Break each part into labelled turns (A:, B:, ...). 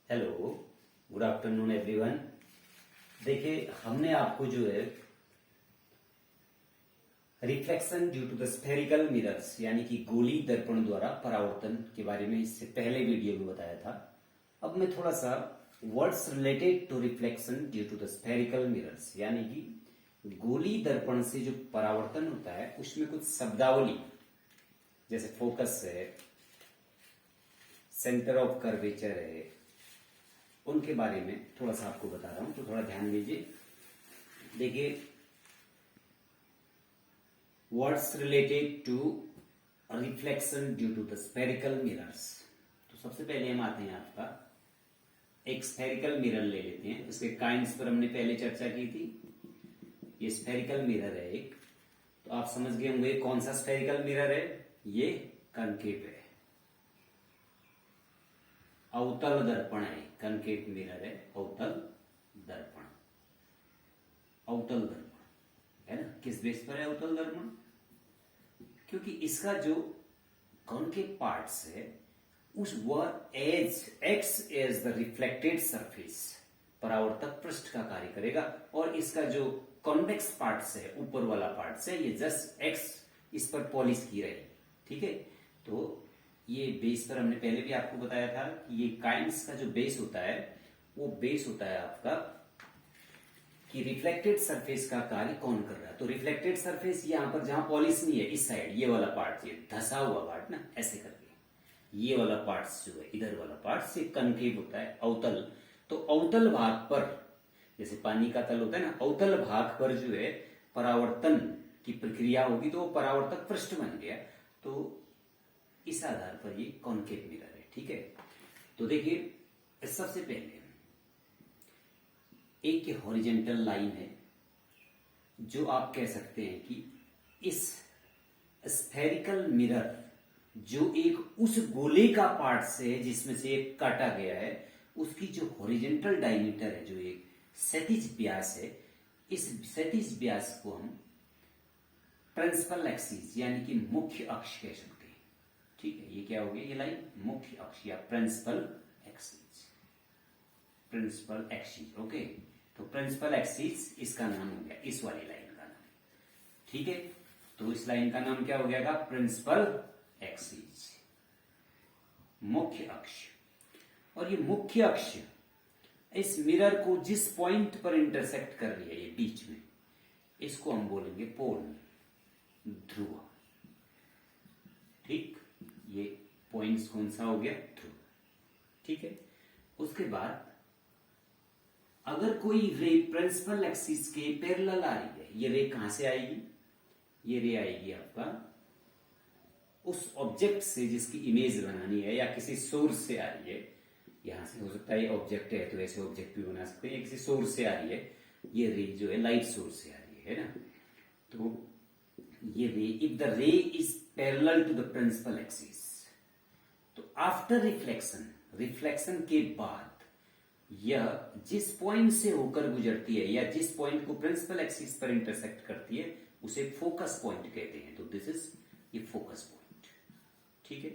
A: Hello, good afternoon everyone. देखिए, हमने आपको जो है reflection due to the spherical mirrors यानी कि गोली दर्पण द्वारा परावर्तन के बारे में इससे पहले वीडियो में बताया था। अब मैं थोड़ा सा words related to reflection due to the spherical mirrors यानी कि गोली दर्पण से जो परावर्तन होता है उसमें कुछ शब्दावली जैसे फोकस है, सेंटर ऑफ कर्वेचर है, उनके बारे में थोड़ा सा आपको बता रहा हूं, तो थोड़ा ध्यान दीजिए। देखिए, words related to reflection due to the spherical mirrors. तो सबसे पहले हम आते हैं आपका एक स्फेरिकल मिरर ले लेते हैं। इसके काइंड्स पर हमने पहले चर्चा की थी। ये स्फेरिकल मिरर है एक, तो आप समझ गए होंगे कौन सा स्फेरिकल मिरर है। ये कनकेव है, अवतल दर्पण है। कनकेव मिरर है, अवतल दर्पण। अवतल दर्पण है ना, किस बेस पर है अवतल दर्पण? क्योंकि इसका जो कॉन्केव पार्ट्स है उस वह acts as the reflected surface, परावर्तक पृष्ठ का कार्य करेगा, और इसका जो कॉन्वेक्स पार्ट्स है, ऊपर वाला पार्ट्स है, ये जस्ट एक्स इस पर पॉलिश की रहेगी। ठीक है, तो ये बेस पर हमने पहले भी आपको बताया था कि ये काइंड्स का जो बेस होता है वो बेस होता है आपका कि रिफ्लेक्टेड सरफेस का कार्य कौन कर रहा है। तो रिफ्लेक्टेड सरफेस यहां पर जहां पॉलिश नहीं है, इस साइड ये वाला पार्ट, ये धसा हुआ पार्ट ना, ऐसे करके ये वाला पार्ट जो है, इधर वाला पार्ट से कनकेव होता है, अवतल। तो अवतल भाग पर, जैसे पानी का तल होता है ना, अवतल भाग पर जो है परावर्तन की प्रक्रिया होगी, तो वो परावर्तक पृष्ठ बन गया। तो इस आधार पर ये कॉन्केव मिरर है। ठीक है, तो देखिए, सबसे पहले एक हॉरिजेंटल लाइन है जो आप कह सकते हैं कि इस स्फेरिकल मिरर जो एक उस गोले का पार्ट से है जिसमें से एक काटा गया है, उसकी जो हॉरिजेंटल डायमीटर है, जो एक क्षैतिज व्यास है, इस क्षैतिज व्यास को हम प्रिंसिपल एक्सिस यानी कि मुख्य अक्ष कह सकते हैं। ठीक है, ये क्या हो गया, ये लाइन मुख्य अक्ष या principal axis. Principal axis, okay. तो प्रिंसिपल एक्सिस इसका नाम हो गया, इस वाली लाइन का नाम। ठीक है, तो इस लाइन का नाम क्या हो गया, प्रिंसिपल एक्सिस, मुख्य अक्ष। और ये मुख्य अक्ष इस मिरर को जिस पॉइंट पर इंटरसेक्ट कर रही है, ये बीच में, इसको हम बोलेंगे पोल, ध्रुव। ठीक, ये पॉइंट्स कौन सा हो गया, ध्रुव। ठीक है, उसके बाद अगर कोई रे प्रिंसिपल एक्सिस के पैरेलल आ रही है, ये रे कहां से आएगी, ये रे आएगी आपका उस ऑब्जेक्ट से जिसकी इमेज बनानी है, या किसी सोर्स से आ रही है। यहां से हो सकता है ये ऑब्जेक्ट है, तो ऐसे ऑब्जेक्ट भी बना सकते हैं, किसी सोर्स से आ रही है। ये रे जो है लाइट सोर्स से आ रही है ना। तो ये ray, if the ray is parallel to the principal axis, तो आफ्टर रिफ्लेक्शन, रिफ्लेक्शन के बाद यह जिस पॉइंट से होकर गुजरती है या जिस पॉइंट को प्रिंसिपल एक्सिस पर इंटरसेक्ट करती है, उसे फोकस पॉइंट कहते हैं। तो दिस इज ये फोकस पॉइंट। ठीक है,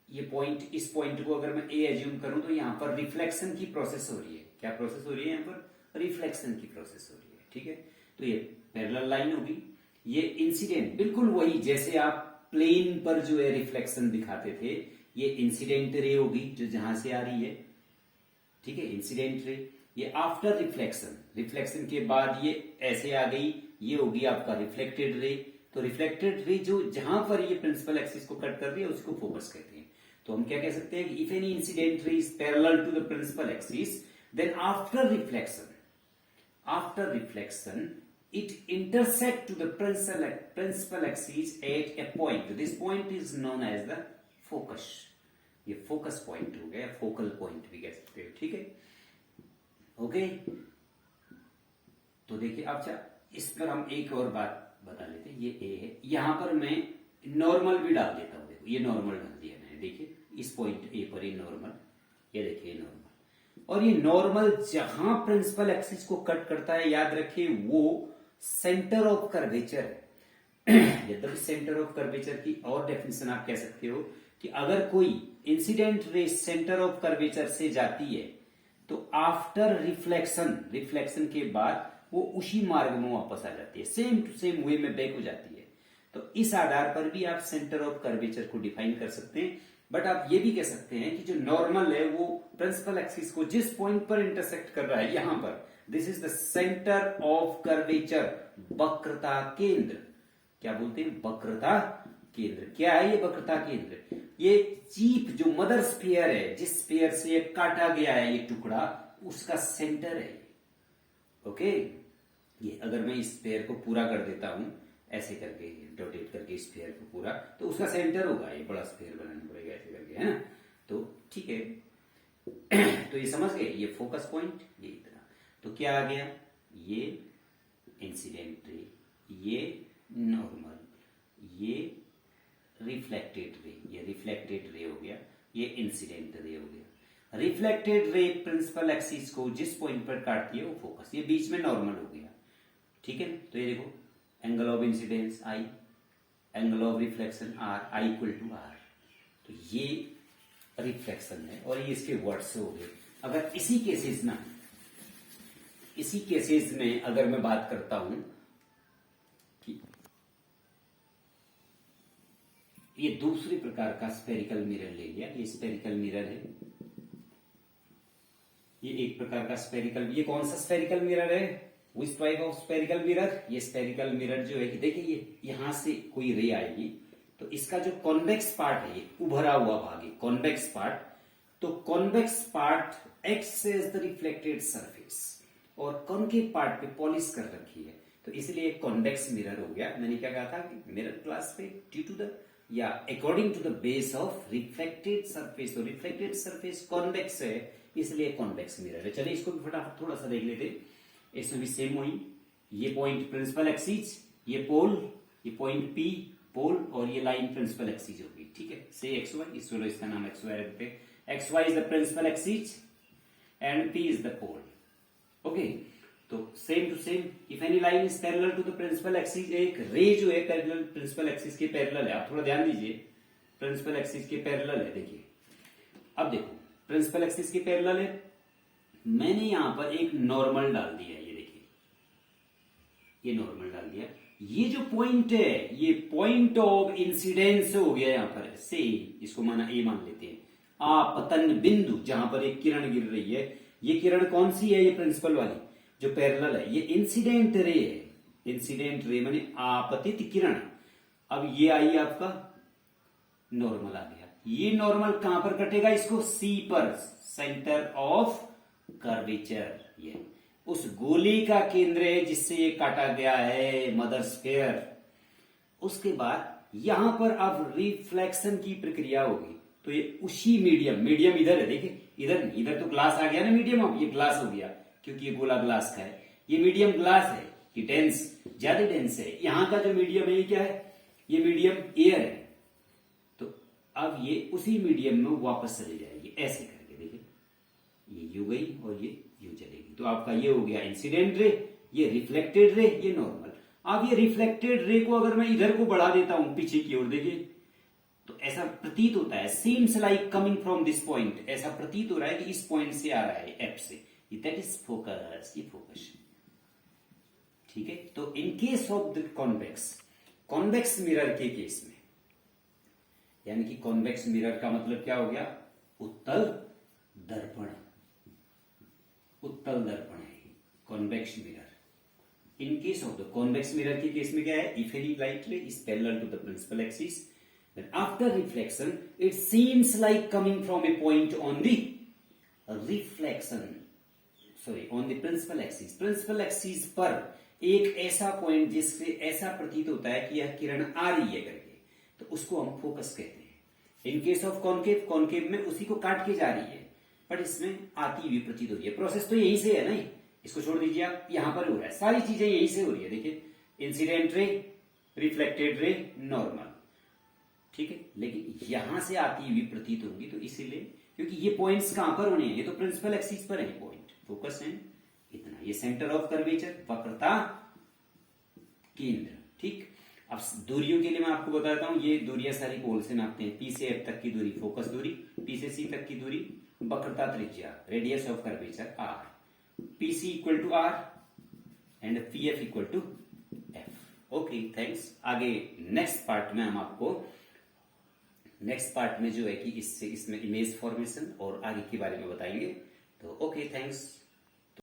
A: ये पॉइंट, इस पॉइंट को अगर मैं ए एज्यूम करूं, तो यहां पर रिफ्लेक्शन की प्रोसेस हो रही है। क्या प्रोसेस हो रही है यहां पर, रिफ्लेक्शन की प्रोसेस हो रही है। ठीक है, तो ये पैरेलल लाइन होगी। ये इंसिडेंट बिल्कुल वही जैसे आप प्लेन पर जो है रिफ्लेक्शन दिखाते थे, ये इंसिडेंट रे होगी जो जहां से आ रही है। ठीक है, इंसिडेंट रे। ये आफ्टर रिफ्लेक्शन, रिफ्लेक्शन के बाद ये ऐसे आ गई, ये होगी आपका रिफ्लेक्टेड रे। तो रिफ्लेक्टेड रे जो जहां पर ये प्रिंसिपल एक्सिस को कट कर रही है उसको फोकस कहते हैं। तो हम क्या कह सकते हैं कि if any incident ray is parallel to the principal axis, then after reflection it intersect to the principal axis at a point. This point is known as the focus. ये फोकस पॉइंट हो गया, focal point भी कह सकते हो। ठीक है, okay. तो देखिए, अच्छा, इस पर हम एक और बात बता लेते हैं। ये ए है, यहां पर मैं नॉर्मल भी डाल देता हूं। देखो, ये नॉर्मल डाल दिया मैंने। देखिए, इस पॉइंट ए पर ये नॉर्मल, ये देखिए नॉर्मल। और ये नॉर्मल जहां प्रिंसिपल एक्सिस को कट करता है, याद रखिए वो सेंटर ऑफ कर्वेचर है। यद्यपि सेंटर ऑफ कर्वेचर की और डेफिनेशन आप कह सकते हो कि अगर कोई incident ray centre of curvature से जाती है तो आफ्टर रिफ्लेक्शन के बाद वो उसी मार्ग में वापस आ जाती है, सेम टू सेम वे में बैक हो जाती है। तो इस आधार पर भी आप सेंटर ऑफ कर्वेचर को डिफाइन कर सकते हैं। बट आप ये भी कह सकते हैं कि जो नॉर्मल है वो प्रिंसिपल एक्सिस को जिस पॉइंट पर इंटरसेक्ट कर रहा है, यहां पर this is the centre of curvature, वक्रता केंद्र। क्या बोलते हैं? वक्रता केंद्र। क्या है ये वक्रता केंद्र? ये चीप जो मदर स्फीयर है, जिस स्फीयर से ये काटा गया है ये टुकड़ा, उसका सेंटर है। ओके, ये अगर मैं इस स्फीयर को पूरा कर देता हूं ऐसे करके, रोटेट करके इस स्फीयर को पूरा, तो उसका सेंटर होगा। ये बड़ा स्फीयर बनाना पड़ेगा ऐसे करके, है ना? तो ठीक है तो ये समझ गए, ये फोकस पॉइंट, ये इतना। तो क्या आ गया? ये इंसिडेंट रे, ये नॉर्मल, ये रिफ्लेक्टेड रे, ये रिफ्लेक्टेड रे हो गया, ये इंसिडेंट रे हो गया। रिफ्लेक्टेड रे प्रिंसिपल एक्सिस को जिस पॉइंट पर काटती है वो फोकस, ये बीच में नॉर्मल हो गया। ठीक है, तो ये देखो, angle of incidence I, angle of reflection R, I equal to R. तो ये रिफ्लेक्शन है और ये इसके वर्ड्स हो गए। अगर इसी केसेस में अगर मैं बात करता हूं कि ये दूसरे प्रकार का स्फेरिकल मिरर ले लिया, ये स्फेरिकल मिरर है, ये एक प्रकार का स्फेरिकल, ये कौन सा स्फेरिकल मिरर है? Which type of spherical mirror? ये स्फेरिकल मिरर जो है कि देखिए, ये यहां से कोई रे आएगी तो इसका जो कॉन्वेक्स पार्ट है, ये उभरा हुआ भाग है कॉन्वेक्स पार्ट, तो convex part acts as the reflected surface और कॉन्केव पार्ट पे पॉलिश कर रखी है, तो इसलिए कॉन्वेक्स मिरर हो गया। मैंने क्या कहा था कि मिरर क्लास पे ड्यू टू द या according to the base of reflected surface, तो रिफ्लेक्टेड सरफेस कॉन्वेक्स है इसलिए कॉन्वेक्स मिरर है। चलिए इसको भी फटाफट थोड़ा सा देख लेते हैं। इसमें भी सेम वही, ये पॉइंट प्रिंसिपल एक्सिस, ये पोल, ये पॉइंट पी पोल और ये लाइन प्रिंसिपल एक्सिस होगी। ठीक है, से एक्स वाई, इसको इसका नाम एक्स वाई रखते हैं। X Y is the principal axis and P is the pole. Okay, तो same to same, if any line is parallel to the principal axis, एक रे जो है पैरेलल प्रिंसिपल एक्सिस के पैरेलल है। आप थोड़ा ध्यान दीजिए, प्रिंसिपल एक्सिस के पैरेलल है। देखिए, अब देखो, प्रिंसिपल एक्सिस के पैरेलल है, मैंने यहां पर एक नॉर्मल डाल दिया, ये देखिए, ये नॉर्मल डाल दिया। ये जो पॉइंट है, ये पॉइंट ऑफ इंसिडेंस हो गया यहां पर, से इसको माना ए मान लेते हैं। आपतन बिंदु, जहां पर एक किरण गिर रही है, ये किरण कौन सी है? ये प्रिंसिपल वाली जो पैरेलल है, ये इंसिडेंट रे है। इंसिडेंट रे माने आपतित किरण। अब ये आई आपका नॉर्मल आ गया। ये नॉर्मल कहां पर कटेगा? इसको सी पर, सेंटर ऑफ कर्वेचर, ये उस गोली का केंद्र है जिससे ये काटा गया है, मदर स्फीयर। उसके बाद यहां पर अब रिफ्लेक्शन की प्रक्रिया होगी, तो ये उसी मीडियम इधर है, देखिए इधर तो ग्लास आ गया ना मीडियम, अब ये ग्लास हो गया क्योंकि ये गोला ग्लास का है। ये मीडियम ग्लास है, ये डेंस, ज्यादा डेंस है। यहां का जो मीडियम है ये क्या है? ये मीडियम एयर है। तो अब ये उसी मीडियम में वापस चली जाएगी ऐसे करके, देखिए ये यू गई और ये यू चलेगी। तो आपका ये हो गया इंसिडेंट रे, ये रिफ्लेक्टेड रे, ये नॉर्मल। अब ये रिफ्लेक्टेड रे को अगर मैं इधर को बढ़ा देता हूं पीछे की ओर, देखिए तो ऐसा प्रतीत होता है, seems like coming from this point, ऐसा प्रतीत हो रहा है कि इस पॉइंट से आ रहा है, एफ से। दैट इज फोकस, ये फोकस। ठीक है, तो इन case of the convex mirror के केस में, यानी कि कॉन्वेक्स मिरर का मतलब क्या हो गया? उत्तल दर्पण, उत्तल दर्पण है convex mirror. In case of the convex mirror के केस में क्या है? If any light ray is parallel to the principal axis, then after reflection it seems like coming from a point on the on the principal axis पर एक ऐसा point जिससे ऐसा प्रतीत होता है कि यह किरण आ रही है करके, तो उसको हम फोकस कहते हैं। इन केस ऑफ कॉन्केव में उसी को काट के जा रही है, बट इसमें आती हुई प्रतीत हो रही है। प्रोसेस तो यहीं से है ना, इसको छोड़ दीजिए आप, यहां पर हो रहा है, सारी चीजें यहीं से हो रही है। देखिए, incident ray, reflected ray, normal. ठीक है, लेकिन यहां से आती हुई प्रतीत होगी, तो इसीलिए, क्योंकि ये पॉइंट्स कहां पर होने हैं? ये तो प्रिंसिपल एक्सिस पर है पॉइंट, फोकस है इतना। ये सेंटर ऑफ कर्वेचर, वक्रता केंद्र। ठीक, अब दूरियों के लिए मैं आपको बताता हूं, ये दूरियां सारी पोल से नापते हैं। पी से एफ तक की दूरी फोकस दूरी, पी से सी तक की दूरी वक्रता त्रिज्या radius of curvature R, P C equal to R and P F equal to F. Okay thanks. आगे नेक्स्ट पार्ट में हम आपको नेक्स्ट पार्ट में जो है कि इसमें इमेज फॉर्मेशन और आगे के बारे में बताएंगे। तो ओके थैंक्स।